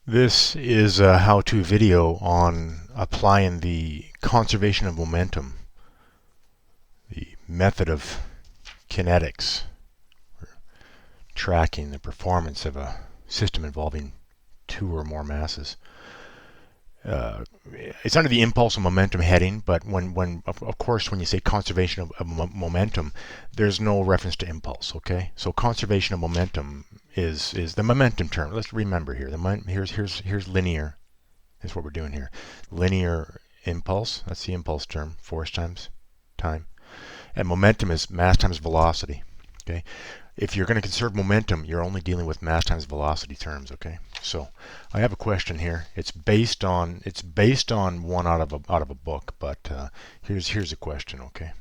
This is a how-to video on applying the conservation of momentum, the method of kinetics, for tracking the performance of a system involving two or more masses. It's under the impulse and momentum heading, but of course, when you say conservation of momentum, there's no reference to impulse. Okay, so conservation of momentum is the momentum term. Let's remember here. Here's linear. Is what we're doing here. Linear impulse. That's the impulse term. Force times time, and momentum is mass times velocity. Okay. If you're going to conserve momentum, you're only dealing with mass times velocity terms. Okay. So I have a question here. It's based on one out of a book, but here's a question. Okay.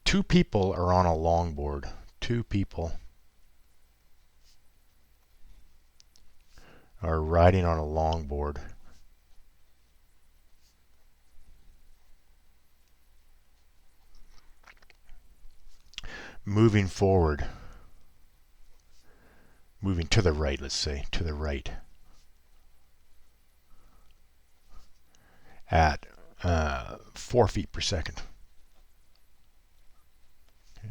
Two people are on a longboard. Two people are riding on a longboard. Moving forward. Moving to the right, let's say, to the right. At 4 feet per second. Okay.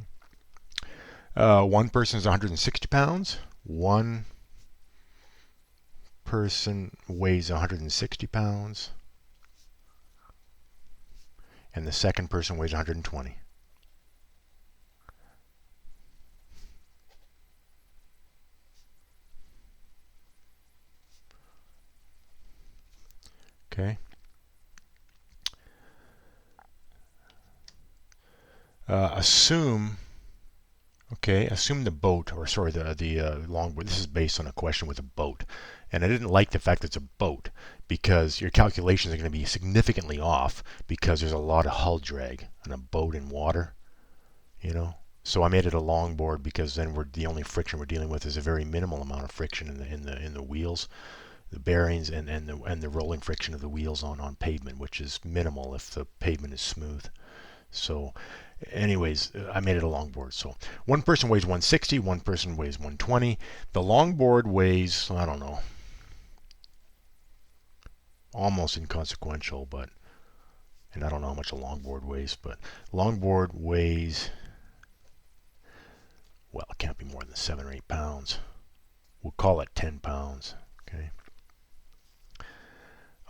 One person is 160 pounds. One person weighs 160 pounds. And the second person weighs 120. Okay. Assume the boat, or sorry, the longboard. This is based on a question with a boat, and I didn't like the fact that it's a boat because your calculations are going to be significantly off because there's a lot of hull drag on a boat in water, you know. So I made it a longboard because then the only friction we're dealing with is a very minimal amount of friction in the wheels, the bearings, and the rolling friction of the wheels on pavement, which is minimal if the pavement is smooth. So anyways, I made it a longboard. So one person weighs 160, one person weighs 120. The longboard weighs, I don't know, almost inconsequential, and I don't know how much a longboard weighs, but longboard weighs, well, it can't be more than 7 or 8 pounds. We'll call it 10 pounds. Okay.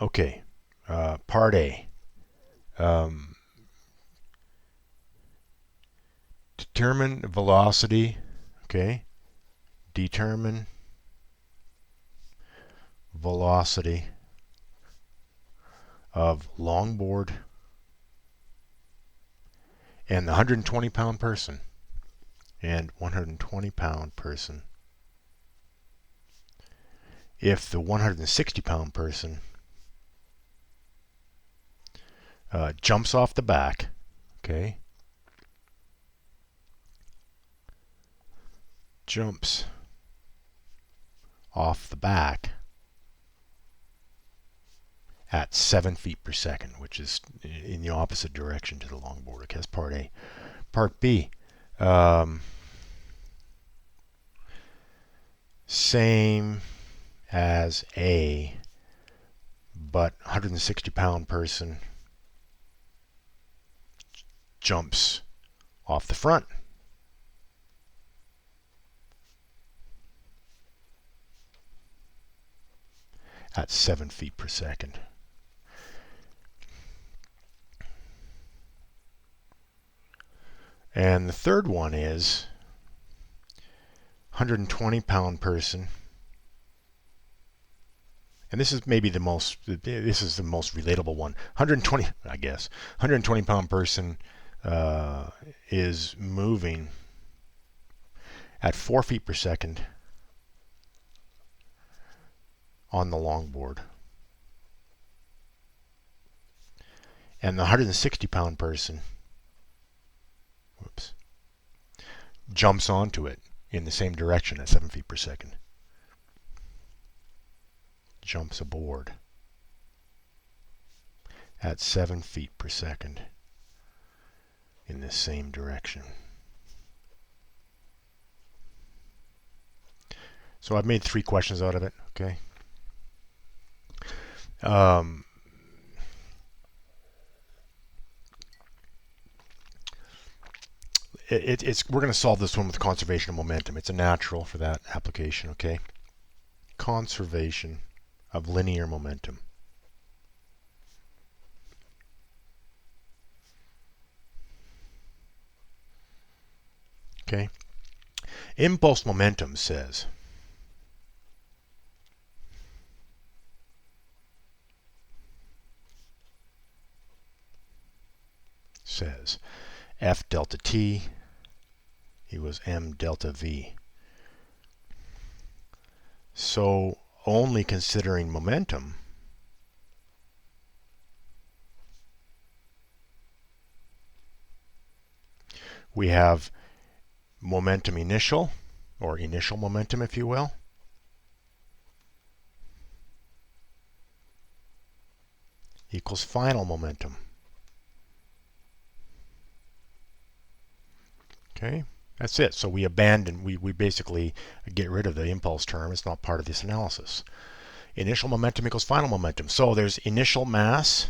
Okay. Part A. Determine velocity. Okay. Determine velocity of longboard and the 120-pound person and 120-pound person. If the 160-pound person jumps off the back, okay, jumps off the back at 7 feet per second, which is in the opposite direction to the longboard. Okay, that's part A. Part B. Same as A, but 160-pound person jumps off the front. At 7 feet per second. And the third one is 120-pound person. And this is maybe the most relatable one. 120, I guess. 120-pound person is moving at 4 feet per second on the longboard. And the 160-pound person jumps onto it in the same direction at 7 feet per second. Jumps aboard at 7 feet per second in the same direction. So I've made 3 questions out of it. Okay. Um, we're going to solve this one with conservation of momentum. It's a natural for that application. Okay. Conservation of linear momentum. Okay. Impulse momentum says F delta t equals m delta v. So only considering momentum, we have momentum initial, or initial momentum if you will, equals final momentum. Okay, that's it. So we basically get rid of the impulse term. It's not part of this analysis. Initial momentum equals final momentum. So there's initial mass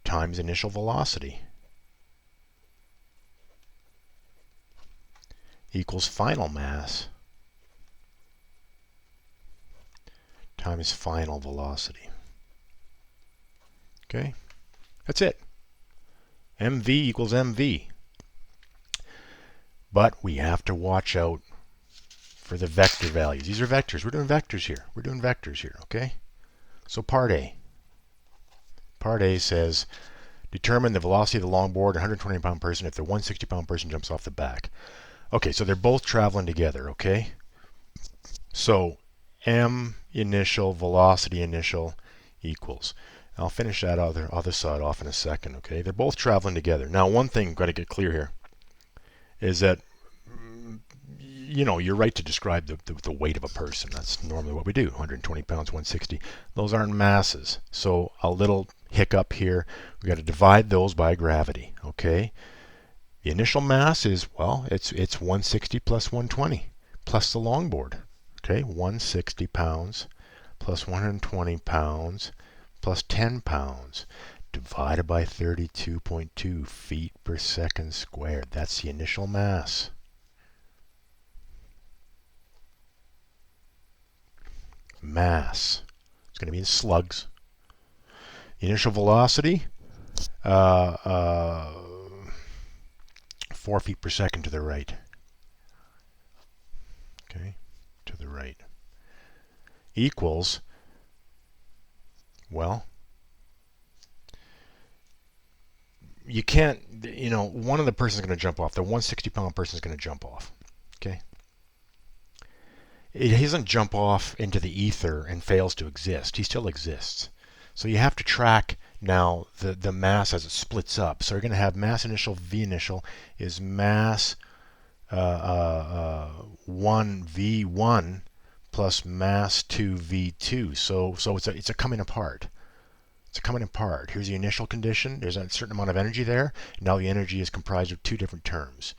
times initial velocity equals final mass times final velocity. Okay, that's it. mv equals mv. But we have to watch out for the vector values. These are vectors. We're doing vectors here. Okay? So part A. Part A says determine the velocity of the longboard 120-pound person if the 160-pound person jumps off the back. Okay, so they're both traveling together, okay? So m initial, velocity initial equals. I'll finish that other side off in a second, okay? They're both traveling together. Now, one thing I've got to get clear here is that you're right to describe the weight of a person. That's normally what we do, 120 pounds, 160. Those aren't masses. So a little hiccup here. We've got to divide those by gravity, okay? The initial mass is, well, it's 160 plus 120 plus the longboard, okay? 160 pounds plus 120 pounds plus 10 pounds divided by 32.2 feet per second squared. That's the initial mass. Mass. It's going to be in slugs. Initial velocity, 4 feet per second to the right. Okay, to the right. Equals, well, you can't, one of the person's going to jump off. The 160-pound person is going to jump off. Okay. He doesn't jump off into the ether and fails to exist. He still exists. So you have to track now the mass as it splits up. So you're going to have mass initial V initial is mass 1 V1 plus mass 2 V2. So it's a coming apart. It's coming apart. Here's the initial condition. There's a certain amount of energy there. Now the energy is comprised of 2 different terms.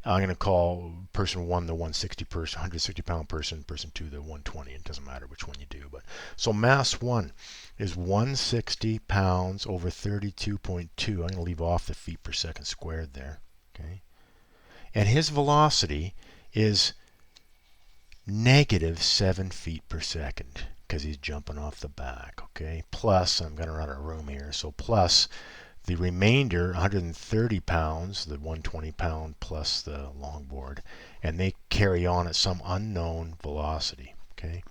I'm going to call person 1 the 160 person, 160-pound person, person 2 the 120. It doesn't matter which one you do. But so mass 1 is 160 pounds over 32.2. I'm going to leave off the feet per second squared there. Okay, and his velocity is negative 7 feet per second because he's jumping off the back. Okay, plus, I'm going to run out of room here, so plus the remainder, 130 pounds, the 120 pound plus the longboard, and they carry on at some unknown velocity. Okay.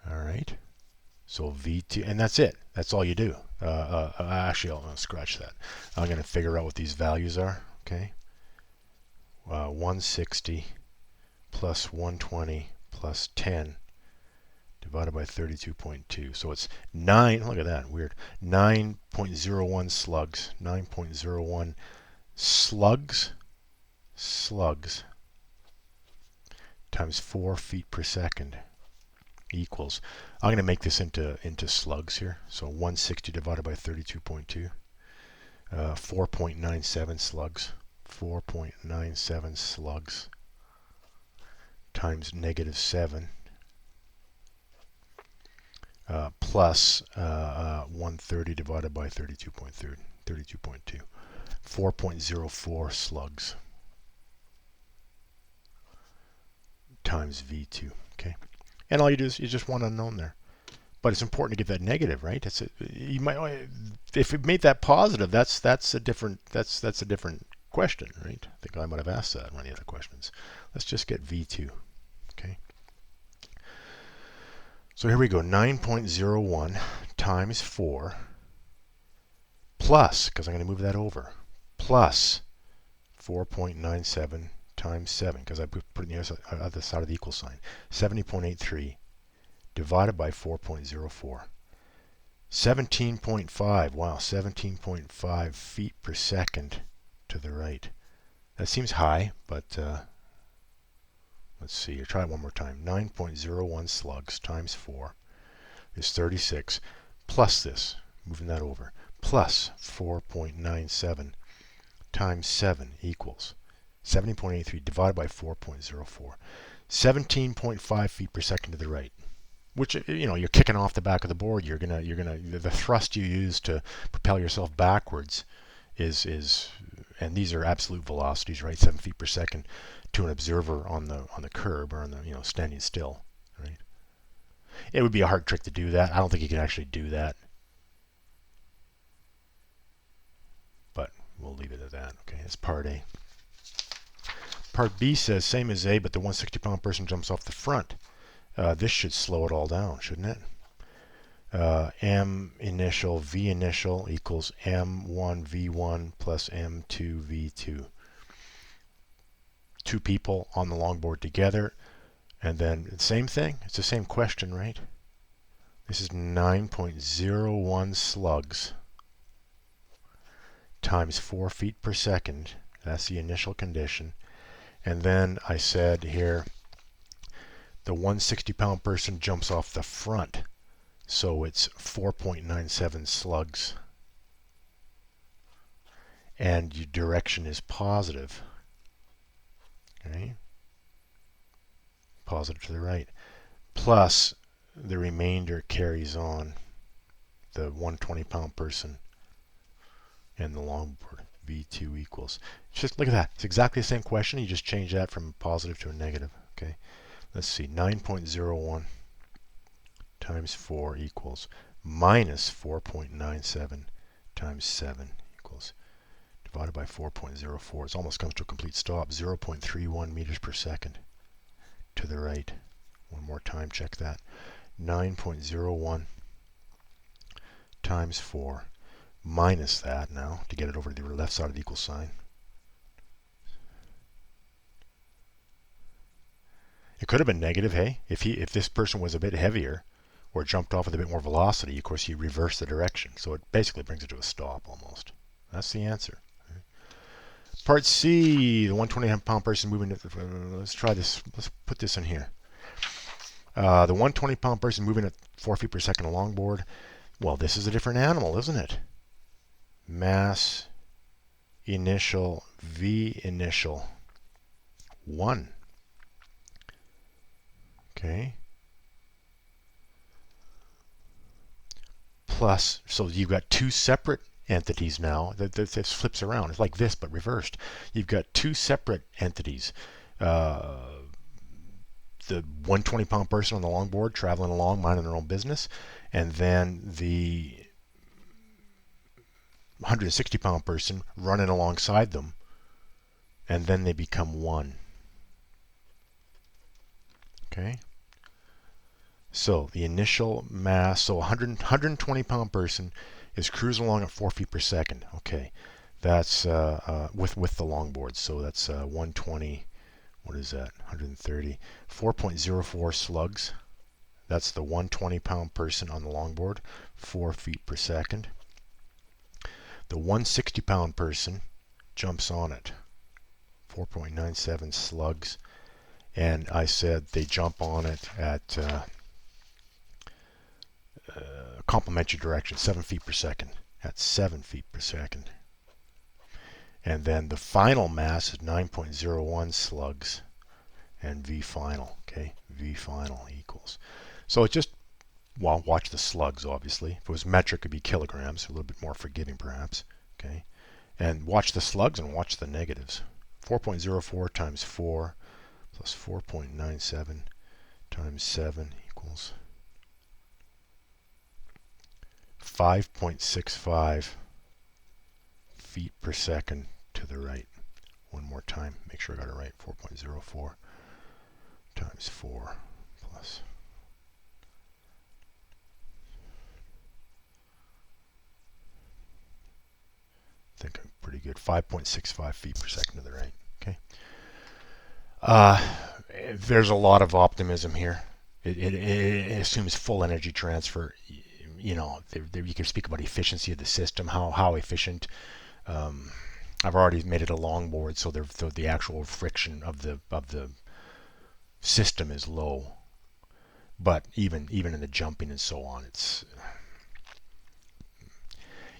All right. So V2, and that's it. That's all you do. Actually, I'll scratch that. I'm going to figure out what these values are. Okay. 160 plus 120 plus 10 divided by 32.2. So it's 9, look at that, weird, 9.01 slugs. 9.01 slugs times 4 feet per second equals, I'm going to make this into slugs here. So 160 divided by 32.2. 4.97 slugs. 4.97 slugs times -7 plus 130 divided by 32.2. 4.04 slugs times V2. Okay, and all you do is you just one unknown there. But it's important to get that negative, right? You might, if it made that positive, that's a different question, right? I think I might have asked that in one of the other questions. Let's just get V2. Okay. So here we go. 9.01 times 4 plus, because I'm going to move that over, plus 4.97 times 7, because I put it on the other side of the equal sign. 70.83 divided by 4.04. 17.5, wow, 17.5 feet per second to the right. That seems high, but let's see, try it one more time. 9.01 slugs times 4 is 36, plus this, moving that over, plus 4.97 times 7 equals 70.83 divided by 4.04. 17.5 feet per second to the right. Which, you know, you're kicking off the back of the board. The thrust you use to propel yourself backwards is, and these are absolute velocities, right? 7 feet per second to an observer on the curb or on the, standing still, right? It would be a hard trick to do that. I don't think you can actually do that, but we'll leave it at that. Okay, that's part A. Part B says same as A, but the 160-pound person jumps off the front. This should slow it all down, shouldn't it? M initial V initial equals M1 V1 plus M2 V2. Two people on the longboard together, and then same thing. It's the same question, right? This is 9.01 slugs times 4 feet per second. That's the initial condition. And then I said here, the 160-pound person jumps off the front, so it's 4.97 slugs. And your direction is positive. Okay? Positive to the right. Plus, the remainder carries on, the 120-pound person and the longboard. V2 equals. Just look at that. It's exactly the same question. You just change that from positive to a negative. Okay. Let's see, 9.01 times 4 equals minus 4.97 times 7 equals, divided by 4.04. It almost comes to a complete stop, 0.31 meters per second to the right. One more time, check that. 9.01 times 4 minus that now to get it over to the left side of the equal sign. It could have been negative, hey? If this person was a bit heavier or jumped off with a bit more velocity, of course you reverse the direction. So it basically brings it to a stop almost. That's the answer. Part C, the 120-pound person moving, let's try this. Let's put this in here. The 120-pound person moving at 4 feet per second longboard. Well, this is a different animal, isn't it? Mass initial V initial 1. Okay. Plus, so you've got two separate entities now. This flips around. It's like this, but reversed. You've got two separate entities. The 120-pound person on the longboard traveling along, minding their own business, and then the 160-pound person running alongside them, and then they become one. Okay. So the initial mass, so 120-pound person is cruising along at 4 feet per second. Okay, that's with the longboard. So that's 120. What is that? 130. 4.04 slugs. That's the 120-pound person on the longboard, 4 feet per second. The 160-pound person jumps on it, 4.97 slugs. And I said they jump on it at complementary direction, 7 feet per second. At 7 feet per second. And then the final mass is 9.01 slugs, and V final. Okay, V final equals. So it just, well, watch the slugs, obviously. If it was metric, it'd be kilograms, a little bit more forgiving perhaps. Okay, and watch the slugs and watch the negatives. 4.04 times 4 plus 4.97 times 7 equals 5.65 feet per second to the right. One more time, make sure I got it right. 4.04 times 4 plus. I think I'm pretty good. 5.65 feet per second to the right. Okay. There's a lot of optimism here. It assumes full energy transfer. You know, you can speak about efficiency of the system, how efficient. I've already made it a longboard, so the actual friction of the system is low. But even in the jumping and so on, it's,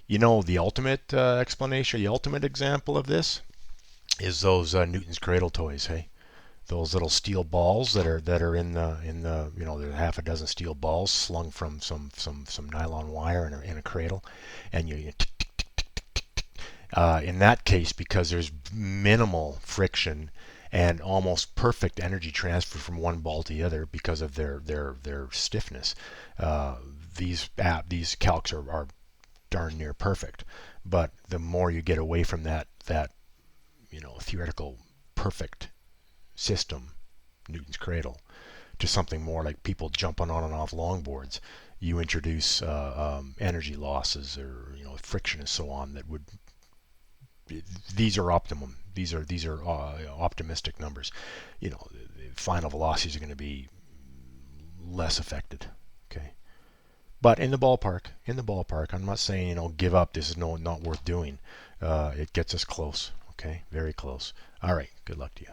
you know, the ultimate explanation, the ultimate example of this is those Newton's cradle toys. Hey, those little steel balls that are in the you know, there's half a dozen steel balls slung from some nylon wire in a cradle, and you in that case, because there's minimal friction and almost perfect energy transfer from one ball to the other because of their stiffness, these calcs are darn near perfect. But the more you get away from that you know, theoretical perfect system, Newton's cradle, to something more like people jumping on and off longboards, you introduce energy losses, or, you know, friction and so on, that would, these are optimum. These are optimistic numbers. You know, the final velocities are going to be less affected. Okay, but in the ballpark. In the ballpark. I'm not saying, you know, give up. This is not worth doing. It gets us close. Okay, very close. All right. Good luck to you.